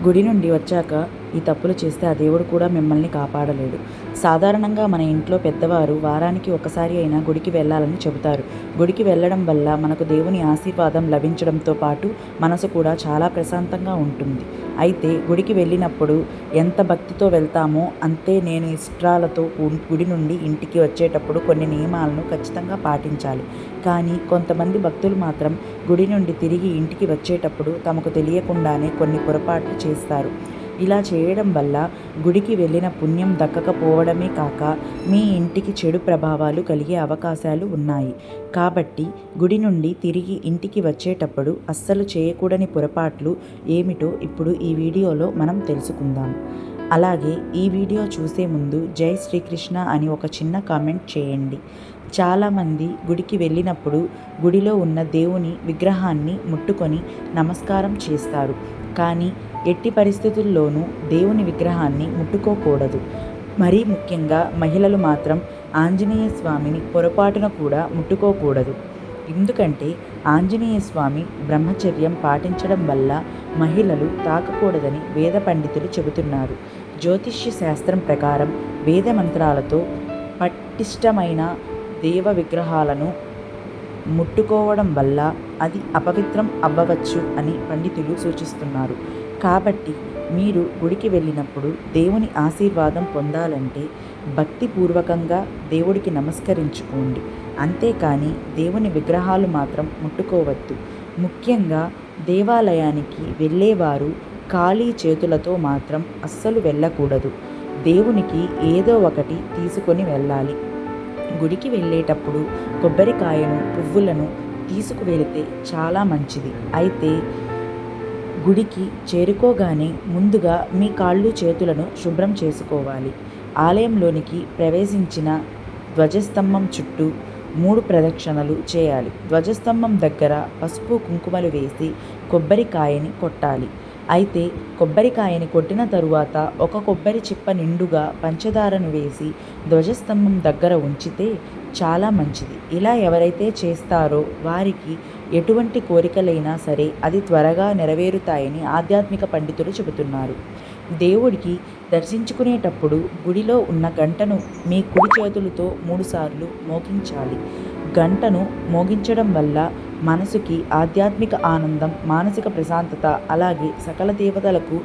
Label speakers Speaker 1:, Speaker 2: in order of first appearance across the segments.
Speaker 1: గుడి నుండి వచ్చాక ఈ తప్పులు చేస్తే ఆ దేవుడు కూడా మిమ్మల్ని కాపాడలేడు. సాధారణంగా మన ఇంట్లో పెద్దవారు వారానికి ఒకసారి అయినా గుడికి వెళ్ళాలని చెబుతారు. గుడికి వెళ్ళడం వల్ల మనకు దేవుని ఆశీర్వాదం లభించడంతో పాటు మనసు కూడా చాలా ప్రశాంతంగా ఉంటుంది. అయితే గుడికి వెళ్ళినప్పుడు ఎంత భక్తితో వెళ్తామో అంతే నేను ఇష్టాలతో గుడి నుండి ఇంటికి వచ్చేటప్పుడు కొన్ని నియమాలను ఖచ్చితంగా పాటించాలి. కానీ కొంతమంది భక్తులు మాత్రం గుడి నుండి తిరిగి ఇంటికి వచ్చేటప్పుడు తమకు తెలియకుండానే కొన్ని పొరపాట్లు చేస్తారు. ఇలా చేయడం వల్ల గుడికి వెళ్ళిన పుణ్యం దక్కకపోవడమే కాక మీ ఇంటికి చెడు ప్రభావాలు కలిగే అవకాశాలు ఉన్నాయి. కాబట్టి గుడి నుండి తిరిగి ఇంటికి వచ్చేటప్పుడు అస్సలు చేయకూడని పొరపాట్లు ఏమిటో ఇప్పుడు ఈ వీడియోలో మనం తెలుసుకుందాం. అలాగే ఈ వీడియో చూసే ముందు జై శ్రీకృష్ణ అని ఒక చిన్న కామెంట్ చేయండి. చాలామంది గుడికి వెళ్ళినప్పుడు గుడిలో ఉన్న దేవుని విగ్రహాన్ని ముట్టుకొని నమస్కారం చేస్తారు. కానీ ఎట్టి పరిస్థితుల్లోనూ దేవుని విగ్రహాన్ని ముట్టుకోకూడదు. మరీ ముఖ్యంగా మహిళలు మాత్రం ఆంజనేయ స్వామిని పొరపాటున కూడా ముట్టుకోకూడదు. ఎందుకంటే ఆంజనేయ స్వామి బ్రహ్మచర్యం పాటించడం వల్ల మహిళలు తాకకూడదని వేద పండితులు చెబుతున్నారు. జ్యోతిష్య శాస్త్రం ప్రకారం వేద మంత్రాలతో పటిష్టమైన దేవ విగ్రహాలను ముట్టుకోవడం వల్ల అది అపవిత్రం అవ్వవచ్చు అని పండితులు సూచిస్తున్నారు. కాబట్టి మీరు గుడికి వెళ్ళినప్పుడు దేవుని ఆశీర్వాదం పొందాలంటే భక్తిపూర్వకంగా దేవుడికి నమస్కరించుకోండి. అంతేకాని దేవుని విగ్రహాలు మాత్రం ముట్టుకోవద్దు. ముఖ్యంగా దేవాలయానికి వెళ్ళేవారు ఖాళీ చేతులతో మాత్రం అస్సలు వెళ్ళకూడదు. దేవునికి ఏదో ఒకటి తీసుకొని వెళ్ళాలి. గుడికి వెళ్ళేటప్పుడు కొబ్బరికాయను, పువ్వులను తీసుకువెళితే చాలా మంచిది. అయితే గుడికి చేరుకోగానే ముందుగా మీ కాళ్ళు చేతులను శుభ్రం చేసుకోవాలి. ఆలయంలోనికి ప్రవేశించిన ధ్వజస్తంభం చుట్టూ 3 ప్రదక్షిణలు చేయాలి. ధ్వజస్తంభం దగ్గర పసుపు కుంకుమలు వేసి కొబ్బరికాయని కొట్టాలి. అయితే కొబ్బరికాయని కొట్టిన తరువాత ఒక కొబ్బరి చిప్ప నిండుగా పంచదారను వేసి ధ్వజస్తంభం దగ్గర ఉంచితే చాలా మంచిది. ఇలా ఎవరైతే చేస్తారో వారికి ఎటువంటి కోరికలైనా సరే అది త్వరగా నెరవేరుతాయని ఆధ్యాత్మిక పండితులు చెబుతున్నారు. దేవుడికి దర్శించుకునేటప్పుడు గుడిలో ఉన్న గంటను మీ కుడి చేతులతో 3 సార్లు మోగించాలి. గంటను మోగించడం వల్ల మనసుకి ఆధ్యాత్మిక ఆనందం, మానసిక ప్రశాంతత, అలాగే సకల దేవతలకు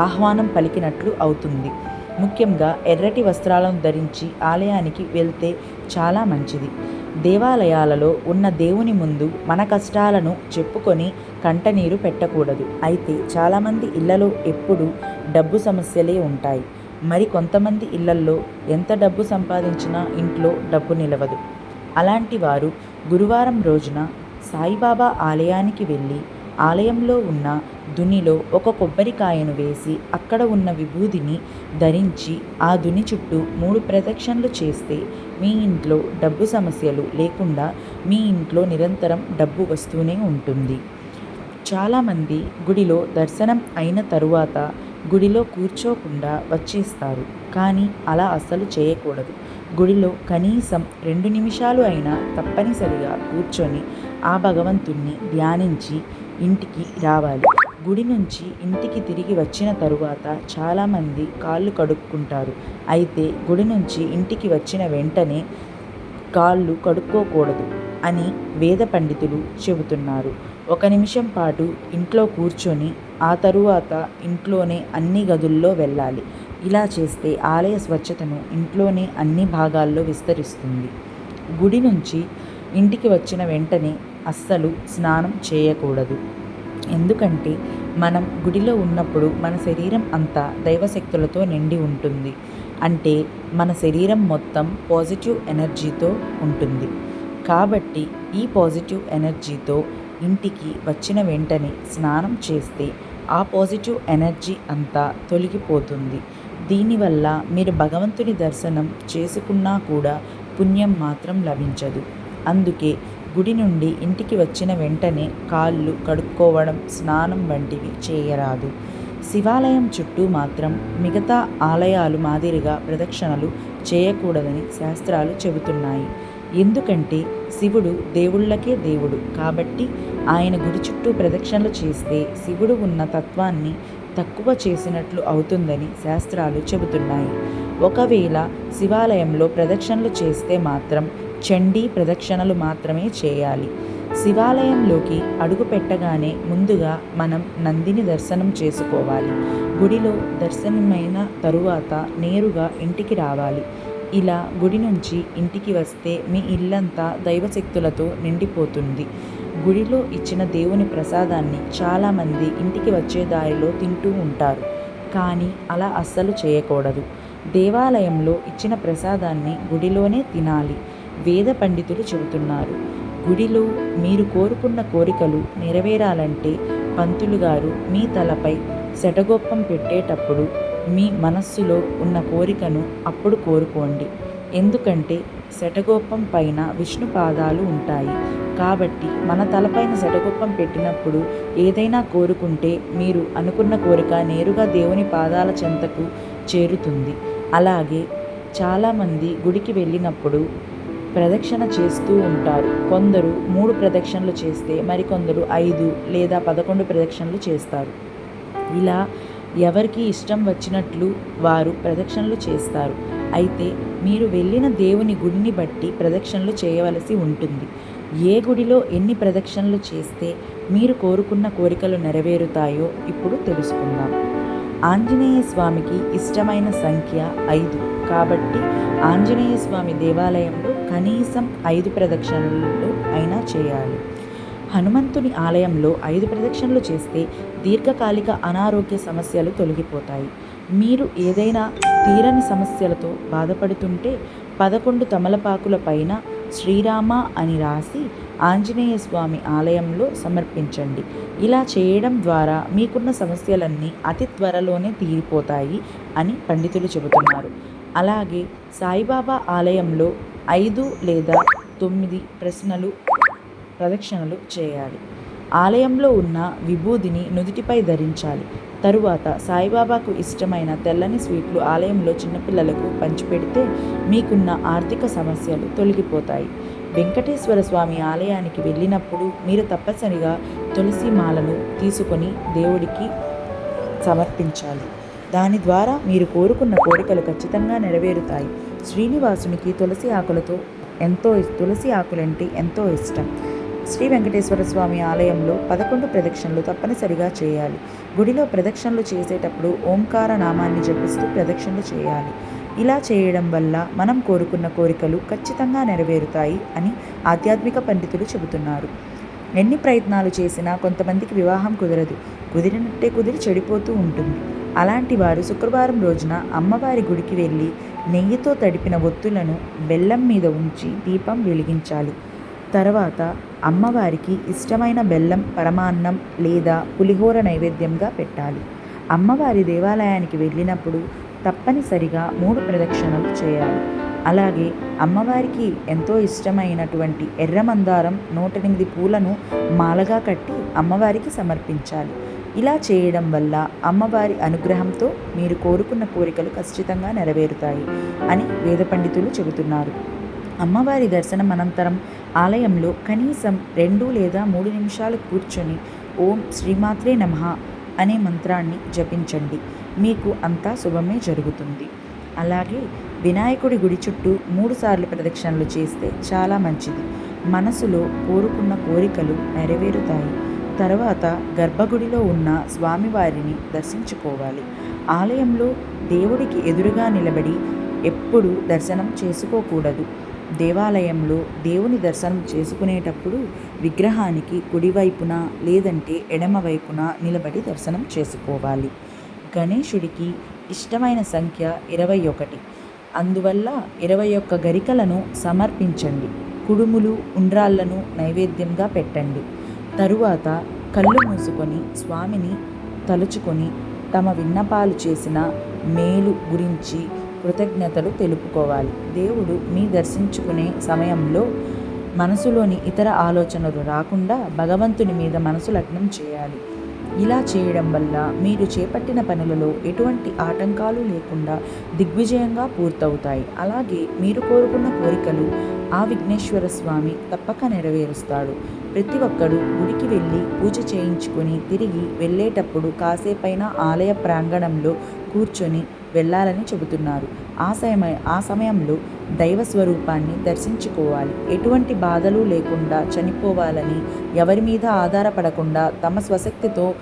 Speaker 1: ఆహ్వానం పలికినట్లు అవుతుంది. ముఖ్యంగా ఎర్రటి వస్త్రాలను ధరించి ఆలయానికి వెళ్తే చాలా మంచిది. దేవాలయాలలో ఉన్న దేవుని ముందు మన కష్టాలను చెప్పుకొని కంటనీరు పెట్టకూడదు. అయితే చాలామంది ఇళ్లలో ఎప్పుడూ డబ్బు సమస్యలే ఉంటాయి. మరి కొంతమంది ఇళ్లల్లో ఎంత డబ్బు సంపాదించినా ఇంట్లో డబ్బు నిలవదు. అలాంటి వారు గురువారం రోజున సాయిబాబా ఆలయానికి వెళ్ళి ఆలయంలో ఉన్న దునిలో ఒక కొబ్బరికాయను వేసి అక్కడ ఉన్న విభూదిని ధరించి ఆ దుని చుట్టూ 3 ప్రదక్షిణలు చేస్తే మీ ఇంట్లో డబ్బు సమస్యలు లేకుండా మీ ఇంట్లో నిరంతరం డబ్బు వస్తూనే ఉంటుంది. చాలామంది గుడిలో దర్శనం అయిన తరువాత గుడిలో కూర్చోకుండా వచ్చేస్తారు. కానీ అలా అస్సలు చేయకూడదు. గుడిలో కనీసం 2 నిమిషాలు అయినా తప్పనిసరిగా కూర్చొని ఆ భగవంతుణ్ణి ధ్యానించి ఇంటికి రావాలి. గుడి నుంచి ఇంటికి తిరిగి వచ్చిన తరువాత చాలామంది కాళ్ళు కడుక్కుంటారు. అయితే గుడి నుంచి ఇంటికి వచ్చిన వెంటనే కాళ్ళు కడుక్కోకూడదు అని వేద పండితులు చెబుతున్నారు. 1 నిమిషం పాటు ఇంట్లో కూర్చొని ఆ తరువాత ఇంట్లోనే అన్ని గదుల్లో వెళ్ళాలి. ఇలా చేస్తే ఆలయ స్వచ్ఛతను ఇంట్లోనే అన్ని భాగాల్లో విస్తరిస్తుంది. గుడి నుంచి ఇంటికి వచ్చిన వెంటనే అస్సలు స్నానం చేయకూడదు. ఎందుకంటే మనం గుడిలో ఉన్నప్పుడు మన శరీరం అంతా దైవశక్తులతో నిండి ఉంటుంది. అంటే మన శరీరం మొత్తం పాజిటివ్ ఎనర్జీతో ఉంటుంది. కాబట్టి ఈ పాజిటివ్ ఎనర్జీతో ఇంటికి వచ్చిన వెంటనే స్నానం చేస్తే ఆ పాజిటివ్ ఎనర్జీ అంతా తొలగిపోతుంది. దీనివల్ల మీరు భగవంతుని దర్శనం చేసుకున్నా కూడా పుణ్యం మాత్రం లభించదు. అందుకే గుడి నుండి ఇంటికి వచ్చిన వెంటనే కాళ్ళు కడుక్కోవడం, స్నానం వంటివి చేయరాదు. శివాలయం చుట్టూ మాత్రం మిగతా ఆలయాలు మాదిరిగా ప్రదక్షిణలు చేయకూడదని శాస్త్రాలు చెబుతున్నాయి. ఎందుకంటే శివుడు దేవుళ్ళకే దేవుడు కాబట్టి ఆయన గుడి చుట్టూ ప్రదక్షిణలు చేస్తే శివుడు ఉన్న తత్వాన్ని తక్కువ చేసినట్లు అవుతుందని శాస్త్రాలు చెబుతున్నాయి. ఒకవేళ శివాలయంలో ప్రదక్షిణలు చేస్తే మాత్రం చండీ ప్రదక్షిణలు మాత్రమే చేయాలి. శివాలయంలోకి అడుగు పెట్టగానే ముందుగా మనం నందిని దర్శనం చేసుకోవాలి. గుడిలో దర్శనమైన తరువాత నేరుగా ఇంటికి రావాలి. ఇలా గుడి నుంచి ఇంటికి వస్తే మీ ఇల్లంతా దైవశక్తులతో నిండిపోతుంది. గుడిలో ఇచ్చిన దేవుని ప్రసాదాన్ని చాలామంది ఇంటికి వచ్చే దారిలో తింటూ ఉంటారు. కానీ అలా అస్సలు చేయకూడదు. దేవాలయంలో ఇచ్చిన ప్రసాదాన్ని గుడిలోనే తినాలి. వేద పండితులు చెబుతున్నారు, గుడిలో మీరు కోరుకున్న కోరికలు నెరవేరాలంటే పంతులు గారు మీ తలపై శటగొప్పం పెట్టేటప్పుడు మీ మనస్సులో ఉన్న కోరికను అప్పుడు కోరుకోండి. ఎందుకంటే శటగొప్పం పైన విష్ణు పాదాలు ఉంటాయి. కాబట్టి మన తలపైన శటగొప్పం పెట్టినప్పుడు ఏదైనా కోరుకుంటే మీరు అనుకున్న కోరిక నేరుగా దేవుని పాదాల చెంతకు చేరుతుంది. అలాగే చాలామంది గుడికి వెళ్ళినప్పుడు ప్రదక్షిణ చేస్తూ ఉంటారు. కొందరు 3 ప్రదక్షిణలు చేస్తే మరికొందరు 5 లేదా 11 ప్రదక్షిణలు చేస్తారు. ఇలా ఎవరికి ఇష్టం వచ్చినట్లు వారు ప్రదక్షిణలు చేస్తారు. అయితే మీరు వెళ్ళిన దేవుని గుడిని బట్టి ప్రదక్షిణలు చేయవలసి ఉంటుంది. ఏ గుడిలో ఎన్ని ప్రదక్షిణలు చేస్తే మీరు కోరుకున్న కోరికలు నెరవేరుతాయో ఇప్పుడు తెలుసుకుందాం. ఆంజనేయ స్వామికి ఇష్టమైన సంఖ్య 5. కాబట్టి ఆంజనేయ స్వామి దేవాలయంలో కనీసం 5 ప్రదక్షిణలు అయినా చేయాలి. హనుమంతుని ఆలయంలో 5 ప్రదక్షిణలు చేస్తే దీర్ఘకాలిక అనారోగ్య సమస్యలు తొలగిపోతాయి. మీరు ఏదైనా తీరని సమస్యలతో బాధపడుతుంటే 11 తమలపాకుల పైన శ్రీరామ అని రాసి ఆంజనేయ స్వామి ఆలయంలో సమర్పించండి. ఇలా చేయడం ద్వారా మీకున్న సమస్యలన్నీ అతి త్వరలోనే తీరిపోతాయి అని పండితులు చెబుతున్నారు. అలాగే సాయిబాబా ఆలయంలో 5 లేదా 9 ప్రదక్షిణలు చేయాలి. ఆలయంలో ఉన్న విభూదిని నుదుటిపై ధరించాలి. తరువాత సాయిబాబాకు ఇష్టమైన తెల్లని స్వీట్లు ఆలయంలో చిన్నపిల్లలకు పంచిపెడితే మీకున్న ఆర్థిక సమస్యలు తొలగిపోతాయి. వెంకటేశ్వర స్వామి ఆలయానికి వెళ్ళినప్పుడు మీరు తప్పనిసరిగా తులసి మాలను తీసుకొని దేవుడికి సమర్పించాలి. దాని ద్వారా మీరు కోరుకున్న కోరికలు ఖచ్చితంగా నెరవేరుతాయి. శ్రీనివాసునికి తులసి ఆకులంటే ఎంతో ఇష్టం. శ్రీ వెంకటేశ్వర స్వామి ఆలయంలో 11 ప్రదక్షిణలు తప్పనిసరిగా చేయాలి. గుడిలో ప్రదక్షిణలు చేసేటప్పుడు ఓంకార నామాన్ని జపిస్తూ ప్రదక్షిణలు చేయాలి. ఇలా చేయడం వల్ల మనం కోరుకున్న కోరికలు ఖచ్చితంగా నెరవేరుతాయి అని ఆధ్యాత్మిక పండితులు చెబుతున్నారు. ఎన్ని ప్రయత్నాలు చేసినా కొంతమందికి వివాహం కుదరదు. కుదిరినట్టే కుదిరి చెడిపోతూ ఉంటుంది. అలాంటి వారు శుక్రవారం రోజున అమ్మవారి గుడికి వెళ్ళి నెయ్యితో తడిపిన ఒత్తులను బెల్లం మీద ఉంచి దీపం వెలిగించాలి. తర్వాత అమ్మవారికి ఇష్టమైన బెల్లం పరమాన్నం లేదా పులిహోర నైవేద్యంగా పెట్టాలి. అమ్మవారి దేవాలయానికి వెళ్ళినప్పుడు తప్పనిసరిగా 3 ప్రదక్షిణలు చేయాలి. అలాగే అమ్మవారికి ఎంతో ఇష్టమైనటువంటి ఎర్రమందారం 108 పూలను మాలగా కట్టి అమ్మవారికి సమర్పించాలి. ఇలా చేయడం వల్ల అమ్మవారి అనుగ్రహంతో మీరు కోరుకున్న కోరికలు ఖచ్చితంగా నెరవేరుతాయి అని వేద పండితులు చెబుతున్నారు. అమ్మవారి దర్శనం అనంతరం ఆలయంలో కనీసం 2 లేదా 3 నిమిషాలు కూర్చొని ఓం శ్రీమాత్రే నమః అనే మంత్రాన్ని జపించండి. మీకు అంతా శుభమే జరుగుతుంది. అలాగే వినాయకుడి గుడి చుట్టూ 3 సార్లు ప్రదక్షిణలు చేస్తే చాలా మంచిది. మనసులో కోరుకున్న కోరికలు నెరవేరుతాయి. తర్వాత గర్భగుడిలో ఉన్న స్వామివారిని దర్శించుకోవాలి. ఆలయంలో దేవుడికి ఎదురుగా నిలబడి ఎప్పుడూ దర్శనం చేసుకోకూడదు. దేవాలయంలో దేవుని దర్శనం చేసుకునేటప్పుడు విగ్రహానికి కుడివైపున లేదంటే ఎడమవైపున నిలబడి దర్శనం చేసుకోవాలి. గణేశుడికి ఇష్టమైన సంఖ్య 21. అందువల్ల 21 గరికలను సమర్పించండి. కుడుములు ఉండ్రాళ్లను నైవేద్యంగా పెట్టండి. తరువాత కళ్ళు మూసుకొని స్వామిని తలుచుకొని తమ విన్నపాలు చేసిన మేలు గురించి కృతజ్ఞతలు తెలుపుకోవాలి. దేవుడు మీ దర్శించుకునే సమయంలో మనసులోని ఇతర ఆలోచనలు రాకుండా భగవంతుని మీద మనసు లగ్నం చేయాలి. ఇలా చేయడం వల్ల మీరు చేపట్టిన పనులలో ఎటువంటి ఆటంకాలు లేకుండా దిగ్విజయంగా పూర్తవుతాయి. అలాగే మీరు కోరుకున్న కోరికలు ఆ విఘ్నేశ్వర స్వామి తప్పక నెరవేరుస్తాడు. ప్రతి ఒక్కరూ గుడికి వెళ్ళి పూజ చేయించుకొని తిరిగి వెళ్ళేటప్పుడు కాసేపైనా ఆలయ ప్రాంగణంలో కూర్చొని వెళ్ళాలని చెబుతున్నారు. ఆ సమయంలో దైవ స్వరూపాన్ని దర్శించుకోవాలి. ఎటువంటి బాధలు లేకుండా చనిపోవాలని, ఎవరి మీద ఆధారపడకుండా తమ స్వశక్తితో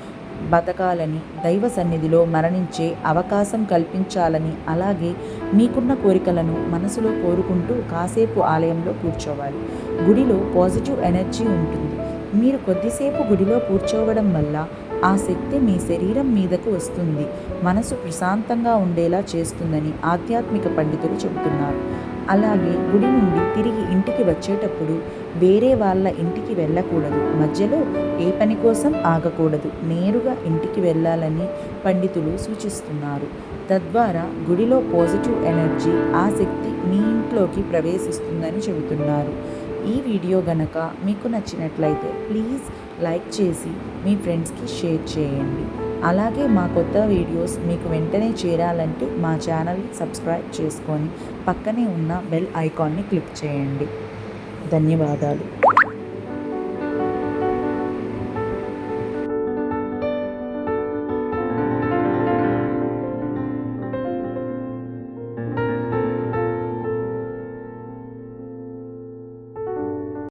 Speaker 1: బతకాలని, దైవ సన్నిధిలో మరణించే అవకాశం కల్పించాలని, అలాగే మీకున్న కోరికలను మనసులో కోరుకుంటూ కాసేపు ఆలయంలో కూర్చోవాలి. గుడిలో పాజిటివ్ ఎనర్జీ ఉంటుంది. మీరు కొద్దిసేపు గుడిలో కూర్చోవడం వల్ల ఆ శక్తి మీ శరీరం మీదకు వస్తుంది. మనసు ప్రశాంతంగా ఉండేలా చేస్తుందని ఆధ్యాత్మిక పండితులు చెబుతున్నారు. అలాగే గుడి నుండి తిరిగి ఇంటికి వచ్చేటప్పుడు వేరే వాళ్ళ ఇంటికి వెళ్ళకూడదు. మధ్యలో ఏ పని కోసం ఆగకూడదు. నేరుగా ఇంటికి వెళ్ళాలని పండితులు సూచిస్తున్నారు. తద్వారా గుడిలో పాజిటివ్ ఎనర్జీ, ఆ శక్తి మీ ఇంట్లోకి ప్రవేశిస్తుందని చెబుతున్నారు. ఈ వీడియో గనక మీకు నచ్చినట్లయితే ప్లీజ్ లైక్ చేసి మీ ఫ్రెండ్స్కి షేర్ చేయండి. అలాగే మా కొత్త వీడియోస్ మీకు వెంటనే చేరాలంటే మా ఛానల్ని సబ్స్క్రైబ్ చేసుకొని పక్కనే ఉన్న బెల్ ఐకాన్ని క్లిక్ చేయండి. ధన్యవాదాలు.